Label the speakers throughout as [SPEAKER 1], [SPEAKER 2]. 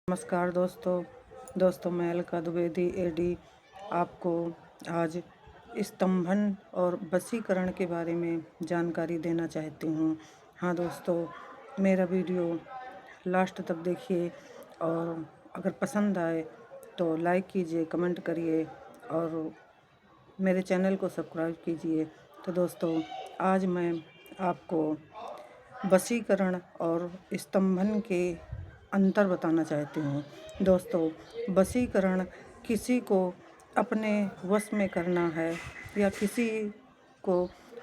[SPEAKER 1] नमस्कार दोस्तों मैं अलका द्विवेदी एडी आपको आज स्तंभन और वशीकरण के बारे में जानकारी देना चाहती हूँ। हाँ दोस्तों, मेरा वीडियो लास्ट तक देखिए और अगर पसंद आए तो लाइक कीजिए, कमेंट करिए और मेरे चैनल को सब्सक्राइब कीजिए। तो दोस्तों, आज मैं आपको वशीकरण और स्तंभन के अंतर बताना चाहती हूँ। दोस्तों, वशीकरण किसी को अपने वश में करना है या किसी को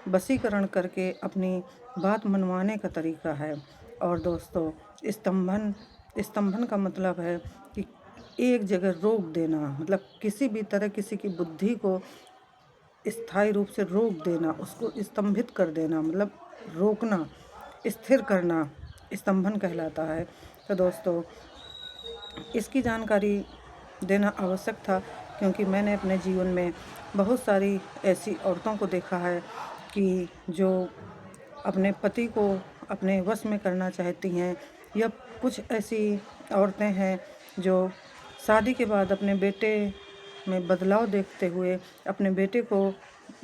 [SPEAKER 1] वशीकरण करके अपनी बात मनवाने का तरीका है। और दोस्तों, स्तंभन का मतलब है कि एक जगह रोक देना, मतलब किसी भी तरह किसी की बुद्धि को स्थायी रूप से रोक देना, उसको स्तंभित कर देना, मतलब रोकना, स्थिर करना स्तंभन कहलाता है। तो दोस्तों, इसकी जानकारी देना आवश्यक था क्योंकि मैंने अपने जीवन में बहुत सारी ऐसी औरतों को देखा है कि जो अपने पति को अपने वश में करना चाहती हैं, या कुछ ऐसी औरतें हैं जो शादी के बाद अपने बेटे में बदलाव देखते हुए अपने बेटे को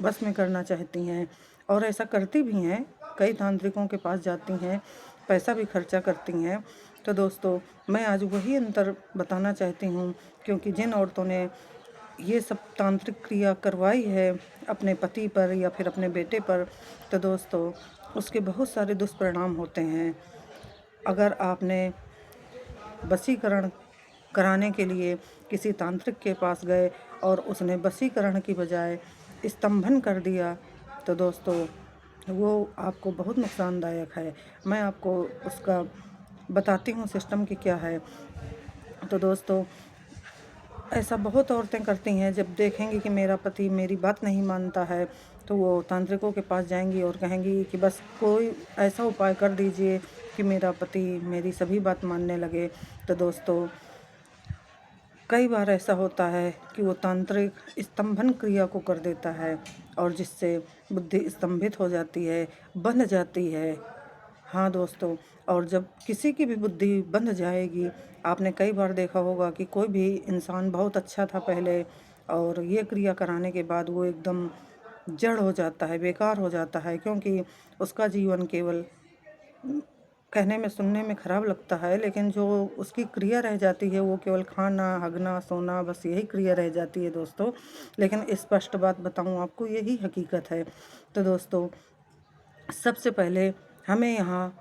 [SPEAKER 1] बस में करना चाहती हैं और ऐसा करती भी हैं। कई तांत्रिकों के पास जाती हैं, पैसा भी खर्चा करती हैं। तो दोस्तों, मैं आज वही अंतर बताना चाहती हूँ क्योंकि जिन औरतों ने ये सब तांत्रिक क्रिया करवाई है अपने पति पर या फिर अपने बेटे पर, तो दोस्तों उसके बहुत सारे दुष्परिणाम होते हैं। अगर आपने वशीकरण कराने के लिए किसी तांत्रिक के पास गए और उसने वशीकरण की बजाय स्तंभन कर दिया, तो दोस्तों वो आपको बहुत नुकसानदायक है। मैं आपको उसका बताती हूँ सिस्टम कि क्या है। तो दोस्तों, ऐसा बहुत औरतें करती हैं, जब देखेंगी कि मेरा पति मेरी बात नहीं मानता है तो वो तांत्रिकों के पास जाएंगी और कहेंगी कि बस कोई ऐसा उपाय कर दीजिए कि मेरा पति मेरी सभी बात मानने लगे। तो दोस्तों, कई बार ऐसा होता है कि वो तांत्रिक स्तंभन क्रिया को कर देता है और जिससे बुद्धि स्तंभित हो जाती है, बंध जाती है। हाँ दोस्तों, और जब किसी की भी बुद्धि बंध जाएगी, आपने कई बार देखा होगा कि कोई भी इंसान बहुत अच्छा था पहले और ये क्रिया कराने के बाद वो एकदम जड़ हो जाता है, बेकार हो जाता है, क्योंकि उसका जीवन केवल कहने में सुनने में ख़राब लगता है, लेकिन जो उसकी क्रिया रह जाती है वो केवल खाना, हगना, सोना, बस यही क्रिया रह जाती है दोस्तों। लेकिन स्पष्ट बात बताऊं आपको, यही हकीकत है। तो दोस्तों, सबसे पहले हमें यहाँ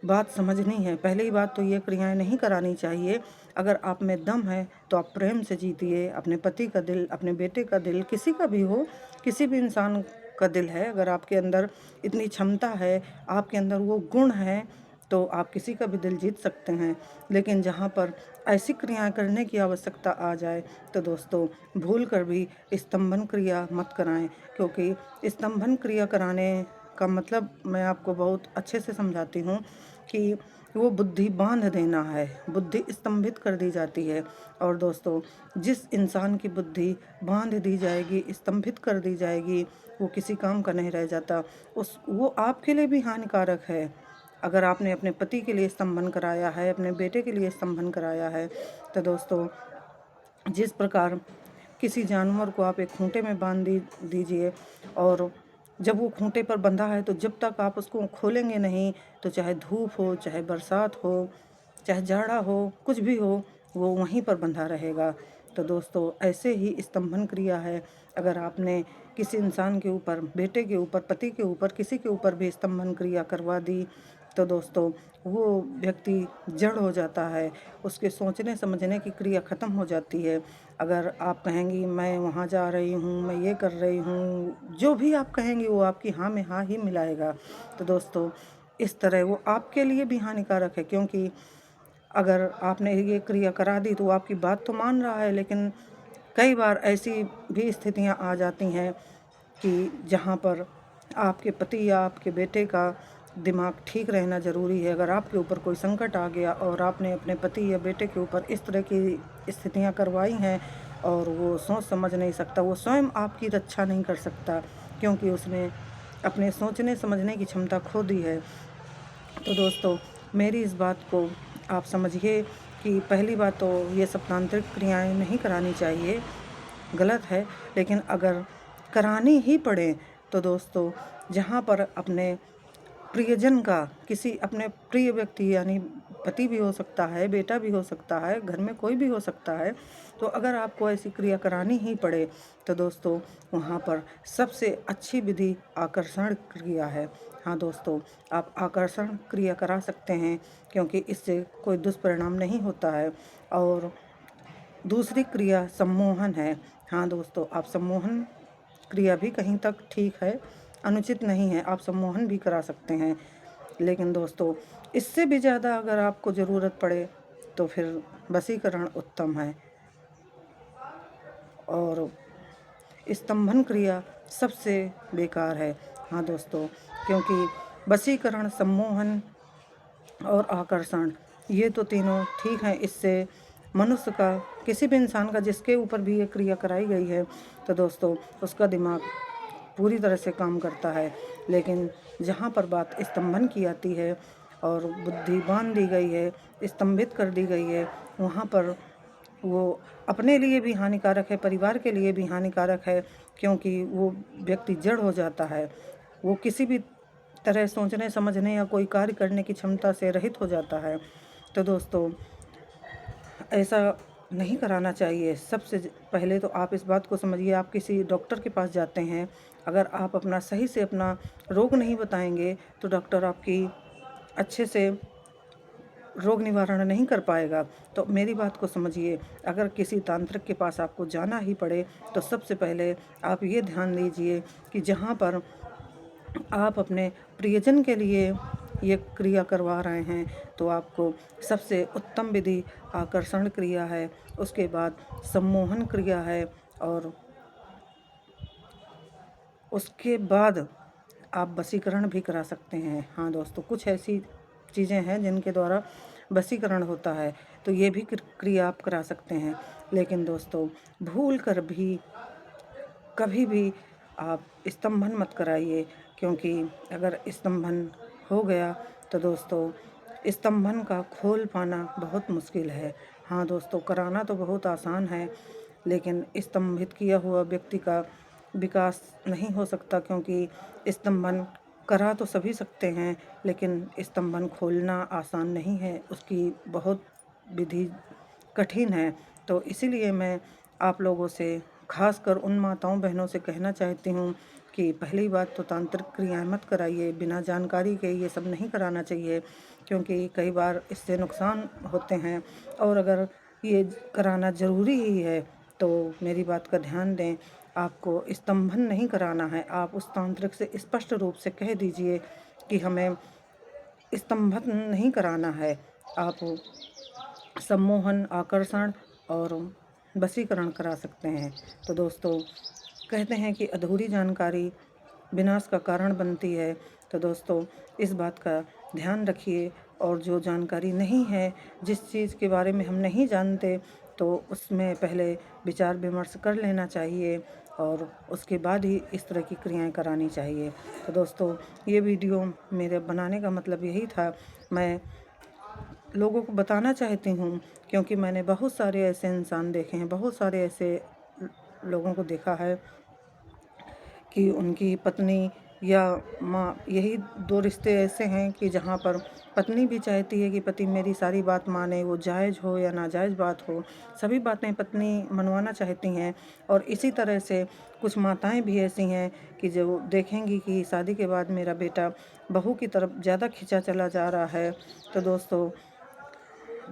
[SPEAKER 1] बात समझनी है। पहली बात तो ये क्रियाएं नहीं करानी चाहिए। अगर आप में दम है तो आप प्रेम से जीतिए। अपने पति का दिल, अपने बेटे का दिल, किसी का भी हो, किसी भी इंसान का दिल है, अगर आपके अंदर इतनी क्षमता है, आपके अंदर वो गुण है, तो आप किसी का भी दिल जीत सकते हैं। लेकिन जहाँ पर ऐसी क्रियाएं करने की आवश्यकता आ जाए तो दोस्तों भूल कर भी स्तंभन क्रिया मत कराएं, क्योंकि स्तंभन क्रिया कराने का मतलब मैं आपको बहुत अच्छे से समझाती हूँ कि वो बुद्धि बांध देना है, बुद्धि स्तंभित कर दी जाती है। और दोस्तों, जिस इंसान की बुद्धि बांध दी जाएगी, स्तंभित कर दी जाएगी, वो किसी काम का नहीं रह जाता। वो आपके लिए भी हानिकारक है। अगर आपने अपने पति के लिए स्तंभन कराया है, अपने बेटे के लिए स्तंभन कराया है, तो दोस्तों जिस प्रकार किसी जानवर को आप एक खूंटे में बांध दीजिए और जब वो खूंटे पर बंधा है तो जब तक आप उसको खोलेंगे नहीं, तो चाहे धूप हो, चाहे बरसात हो, चाहे जाड़ा हो, कुछ भी हो, वो वहीं पर बंधा रहेगा। तो दोस्तों, ऐसे ही स्तंभन क्रिया है। अगर आपने किसी इंसान के ऊपर, बेटे के ऊपर, पति के ऊपर, किसी के ऊपर भी स्तंभन क्रिया करवा दी, तो दोस्तों वो व्यक्ति जड़ हो जाता है, उसके सोचने समझने की क्रिया ख़त्म हो जाती है। अगर आप कहेंगी मैं वहाँ जा रही हूँ, मैं ये कर रही हूँ, जो भी आप कहेंगी वो आपकी हाँ में हाँ ही मिलाएगा। तो दोस्तों, इस तरह वो आपके लिए भी हानिकारक है, क्योंकि अगर आपने ये क्रिया करा दी तो वो आपकी बात तो मान रहा है, लेकिन कई बार ऐसी भी स्थितियाँ आ जाती हैं कि जहाँ पर आपके पति या आपके बेटे का दिमाग ठीक रहना ज़रूरी है। अगर आपके ऊपर कोई संकट आ गया और आपने अपने पति या बेटे के ऊपर इस तरह की स्थितियाँ करवाई हैं और वो सोच समझ नहीं सकता, वो स्वयं आपकी रक्षा नहीं कर सकता, क्योंकि उसने अपने सोचने समझने की क्षमता खो दी है। तो दोस्तों, मेरी इस बात को आप समझिए कि पहली बात तो ये सब तांत्रिक क्रियाएं नहीं करानी चाहिए, गलत है। लेकिन अगर करानी ही पड़े तो दोस्तों जहाँ पर अपने प्रियजन का, किसी अपने प्रिय व्यक्ति यानी पति भी हो सकता है, बेटा भी हो सकता है, घर में कोई भी हो सकता है, तो अगर आपको ऐसी क्रिया करानी ही पड़े तो दोस्तों वहाँ पर सबसे अच्छी विधि आकर्षण क्रिया है। हाँ दोस्तों, आप आकर्षण क्रिया करा सकते हैं क्योंकि इससे कोई दुष्परिणाम नहीं होता है। और दूसरी क्रिया सम्मोहन है। हाँ दोस्तों, आप सम्मोहन क्रिया भी कहीं तक ठीक है, अनुचित नहीं है, आप सम्मोहन भी करा सकते हैं। लेकिन दोस्तों इससे भी ज़्यादा अगर आपको ज़रूरत पड़े तो फिर वशीकरण उत्तम है। और स्तंभन क्रिया सबसे बेकार है। हाँ दोस्तों, क्योंकि वशीकरण, सम्मोहन और आकर्षण ये तो तीनों ठीक हैं। इससे मनुष्य का, किसी भी इंसान का जिसके ऊपर भी ये क्रिया कराई गई है तो दोस्तों उसका दिमाग पूरी तरह से काम करता है। लेकिन जहाँ पर बात स्तंभन की आती है और बुद्धि बांध दी गई है, स्तंभित कर दी गई है, वहाँ पर वो अपने लिए भी हानिकारक है, परिवार के लिए भी हानिकारक है, क्योंकि वो व्यक्ति जड़ हो जाता है। वो किसी भी तरह सोचने समझने या कोई कार्य करने की क्षमता से रहित हो जाता है। तो दोस्तों ऐसा नहीं कराना चाहिए। सबसे पहले तो आप इस बात को समझिए, आप किसी डॉक्टर के पास जाते हैं, अगर आप अपना सही से अपना रोग नहीं बताएंगे तो डॉक्टर आपकी अच्छे से रोग निवारण नहीं कर पाएगा। तो मेरी बात को समझिए, अगर किसी तांत्रिक के पास आपको जाना ही पड़े तो सबसे पहले आप ये ध्यान दीजिए कि जहाँ पर आप अपने प्रियजन के लिए ये क्रिया करवा रहे हैं तो आपको सबसे उत्तम विधि आकर्षण क्रिया है, उसके बाद सम्मोहन क्रिया है, और उसके बाद आप वशीकरण भी करा सकते हैं। हाँ दोस्तों, कुछ ऐसी चीज़ें हैं जिनके द्वारा वशीकरण होता है, तो ये भी क्रिया आप करा सकते हैं। लेकिन दोस्तों भूल कर भी कभी भी आप स्तंभन मत कराइए, क्योंकि अगर स्तंभन हो गया तो दोस्तों स्तंभन का खोल पाना बहुत मुश्किल है। हाँ दोस्तों, कराना तो बहुत आसान है, लेकिन स्तंभित किया हुआ व्यक्ति का विकास नहीं हो सकता, क्योंकि स्तंभन करा तो सभी सकते हैं लेकिन स्तंभन खोलना आसान नहीं है, उसकी बहुत विधि कठिन है। तो इसीलिए मैं आप लोगों से, खासकर उन माताओं बहनों से कहना चाहती हूँ कि पहली बात तो तांत्रिक क्रियाएं मत कराइए, बिना जानकारी के ये सब नहीं कराना चाहिए, क्योंकि कई बार इससे नुकसान होते हैं। और अगर ये कराना ज़रूरी ही है तो मेरी बात का ध्यान दें, आपको स्तंभन नहीं कराना है। आप उस तांत्रिक से स्पष्ट रूप से कह दीजिए कि हमें स्तंभन नहीं कराना है, आप सम्मोहन, आकर्षण और वशीकरण करा सकते हैं। तो दोस्तों कहते हैं कि अधूरी जानकारी विनाश का कारण बनती है। तो दोस्तों इस बात का ध्यान रखिए, और जो जानकारी नहीं है, जिस चीज़ के बारे में हम नहीं जानते, तो उसमें पहले विचार विमर्श कर लेना चाहिए और उसके बाद ही इस तरह की क्रियाएं करानी चाहिए। तो दोस्तों ये वीडियो मेरे बनाने का मतलब यही था, मैं लोगों को बताना चाहती हूँ, क्योंकि मैंने बहुत सारे ऐसे इंसान देखे हैं, बहुत सारे ऐसे लोगों को देखा है कि उनकी पत्नी या माँ, यही दो रिश्ते ऐसे हैं कि जहाँ पर पत्नी भी चाहती है कि पति मेरी सारी बात माने, वो जायज़ हो या नाजायज़ बात हो, सभी बातें पत्नी मनवाना चाहती हैं। और इसी तरह से कुछ माताएं भी ऐसी हैं कि जो देखेंगी कि शादी के बाद मेरा बेटा बहू की तरफ ज़्यादा खिंचा चला जा रहा है, तो दोस्तों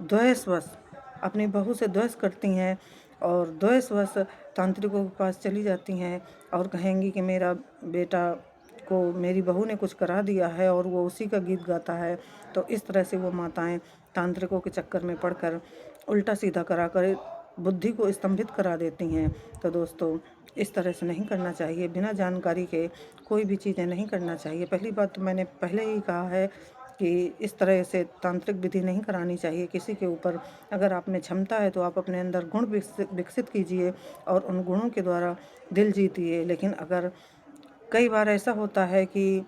[SPEAKER 1] द्वेषवश अपनी बहू से द्वेष करती हैं और द्वेषवश तांत्रिकों के पास चली जाती हैं और कहेंगी कि मेरा बेटा को मेरी बहू ने कुछ करा दिया है और वो उसी का गीत गाता है। तो इस तरह से वो माताएं तांत्रिकों के चक्कर में पड़कर उल्टा सीधा करा कर बुद्धि को स्तंभित करा देती हैं। तो दोस्तों इस तरह से नहीं करना चाहिए, बिना जानकारी के कोई भी चीज़ें नहीं करना चाहिए। पहली बात तो मैंने पहले ही कहा है कि इस तरह से तांत्रिक विधि नहीं करानी चाहिए किसी के ऊपर। अगर आप में क्षमता है तो आप अपने अंदर गुण विकसित कीजिए और उन गुणों के द्वारा दिल जीतिए। लेकिन अगर कई बार ऐसा होता है कि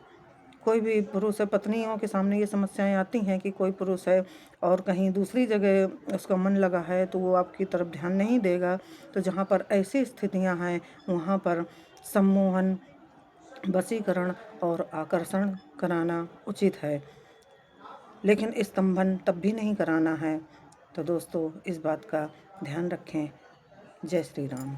[SPEAKER 1] कोई भी पुरुष है, पत्नियों के सामने ये समस्याएं आती हैं कि कोई पुरुष है और कहीं दूसरी जगह उसका मन लगा है तो वो आपकी तरफ ध्यान नहीं देगा। तो जहाँ पर ऐसी स्थितियाँ हैं वहाँ पर सम्मोहन, वशीकरण और आकर्षण कराना उचित है, लेकिन स्तंभन तब भी नहीं कराना है। तो दोस्तों इस बात का ध्यान रखें। जय श्री राम।